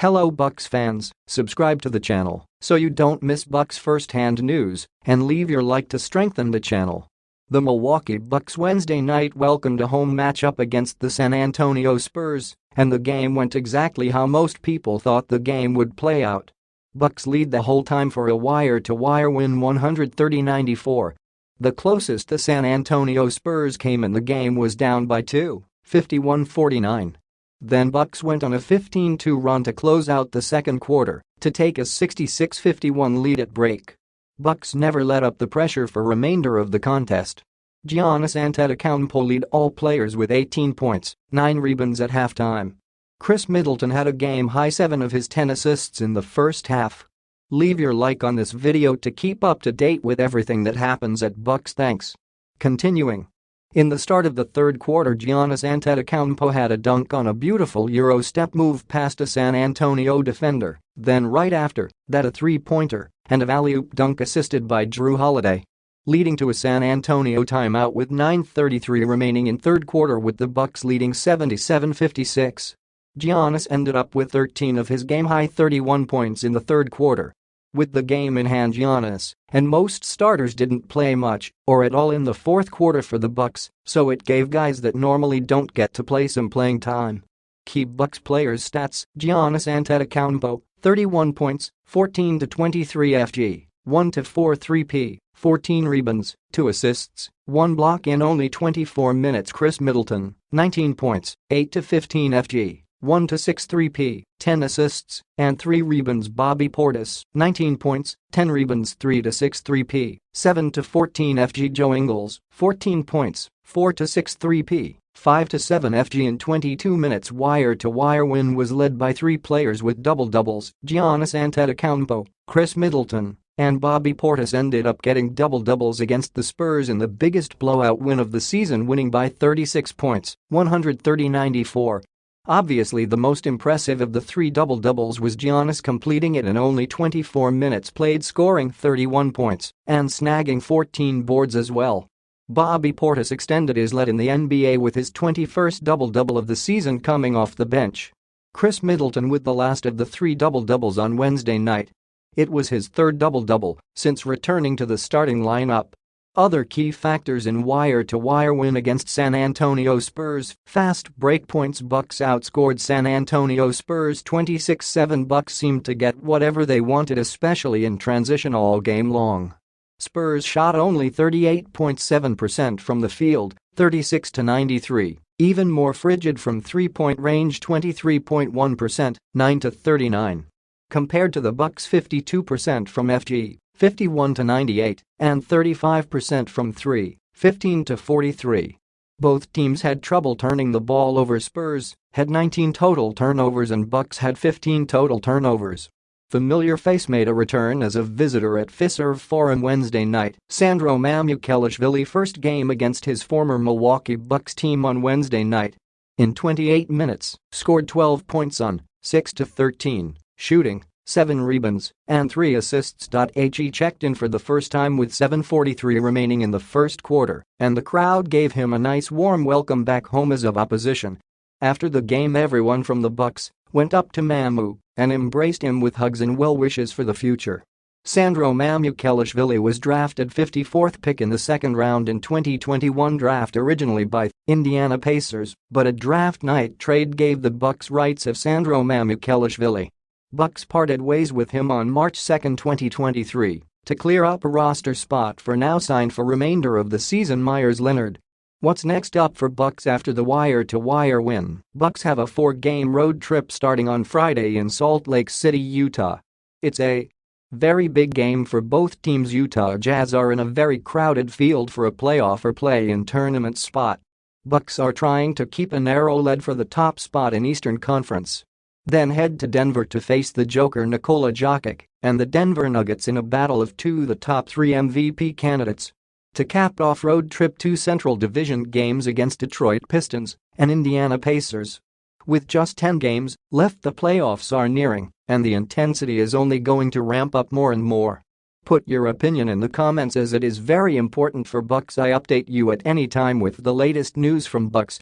Hello Bucks fans, subscribe to the channel so you don't miss Bucks first-hand news and leave your like to strengthen the channel. The Milwaukee Bucks Wednesday night welcomed a home matchup against the San Antonio Spurs, and the game went exactly how most people thought the game would play out. Bucks lead the whole time for a wire-to-wire win 130-94. The closest the San Antonio Spurs came in the game was down by 2, 51-49. Then Bucks went on a 15-2 run to close out the second quarter to take a 66-51 lead at break. Bucks never let up the pressure for remainder of the contest. Giannis Antetokounmpo led all players with 18 points, 9 rebounds at halftime. Chris Middleton had a game-high 7 of his 10 assists in the first half. Leave your like on this video to keep up to date with everything that happens at Bucks. Thanks. Continuing. In the start of the third quarter, Giannis Antetokounmpo had a dunk on a beautiful Euro step move past a San Antonio defender, then right after that a three-pointer and a alley-oop dunk assisted by Jrue Holiday, leading to a San Antonio timeout with 9:33 remaining in third quarter with the Bucks leading 77-56. Giannis ended up with 13 of his game-high 31 points in the third quarter. With the game in hand, Giannis and most starters didn't play much or at all in the fourth quarter for the Bucks, so it gave guys that normally don't get to play some playing time. Key Bucks players stats: Giannis Antetokounmpo, 31 points, 14-23 FG, 1-4 3P, 14 rebounds, 2 assists, 1 block in only 24 minutes. Chris Middleton, 19 points, 8-15 FG, 1-6 3P, 10 assists, and 3 rebounds. Bobby Portis, 19 points, 10 rebounds, 3-6 3P, 7-14 FG. Joe Ingles, 14 points, 4-6 3P, 5-7 FG in 22 minutes. Wire-to-wire win was led by 3 players with double-doubles: Giannis Antetokounmpo, Chris Middleton, and Bobby Portis ended up getting double-doubles against the Spurs in the biggest blowout win of the season, winning by 36 points, 130-94. Obviously the most impressive of the 3 double-doubles was Giannis completing it in only 24 minutes played, scoring 31 points and snagging 14 boards as well. Bobby Portis extended his lead in the NBA with his 21st double-double of the season coming off the bench. Chris Middleton with the last of the 3 double-doubles on Wednesday night. It was his 3rd double-double since returning to the starting lineup. Other key factors in wire-to-wire win against San Antonio Spurs: fast break points. Bucks outscored San Antonio Spurs 26-7. Bucks seemed to get whatever they wanted, especially in transition all game long. Spurs shot only 38.7% from the field, 36-93, even more frigid from three-point range, 23.1%, 9-39. Compared to the Bucks' 52% from FG, 51-98, and 35% from 3, 15-43. Both teams had trouble turning the ball over. Spurs had 19 total turnovers and Bucks had 15 total turnovers. Familiar face made a return as a visitor at Fiserv Forum Wednesday night. Sandro Mamukelashvili, first game against his former Milwaukee Bucks team on Wednesday night. In 28 minutes, scored 12 points on 6-13 shooting, 7 rebounds, and 3 assists. He checked in for the first time with 7:43 remaining in the first quarter, and the crowd gave him a nice warm welcome back home as of opposition. After the game, everyone from the Bucks went up to Mamu and embraced him with hugs and well wishes for the future. Sandro Mamukelashvili was drafted 54th pick in the second round in 2021 draft, originally by Indiana Pacers, but a draft night trade gave the Bucks rights of Sandro Mamukelashvili. Bucks parted ways with him on March 2, 2023, to clear up a roster spot for now signed for remainder of the season Myers Leonard. What's next up for Bucks after the wire-to-wire win? Bucks have a 4-game road trip starting on Friday in Salt Lake City, Utah. It's a very big game for both teams. Utah Jazz are in a very crowded field for a playoff or play-in tournament spot. Bucks are trying to keep a narrow lead for the top spot in Eastern Conference. Then head to Denver to face the Joker Nikola Jokic and the Denver Nuggets in a battle of the top 3 MVP candidates. To cap off road trip, 2 Central Division games against Detroit Pistons and Indiana Pacers. With just 10 games left, the playoffs are nearing, and the intensity is only going to ramp up more and more. Put your opinion in the comments, as it is very important for Bucks. I update you at any time with the latest news from Bucks.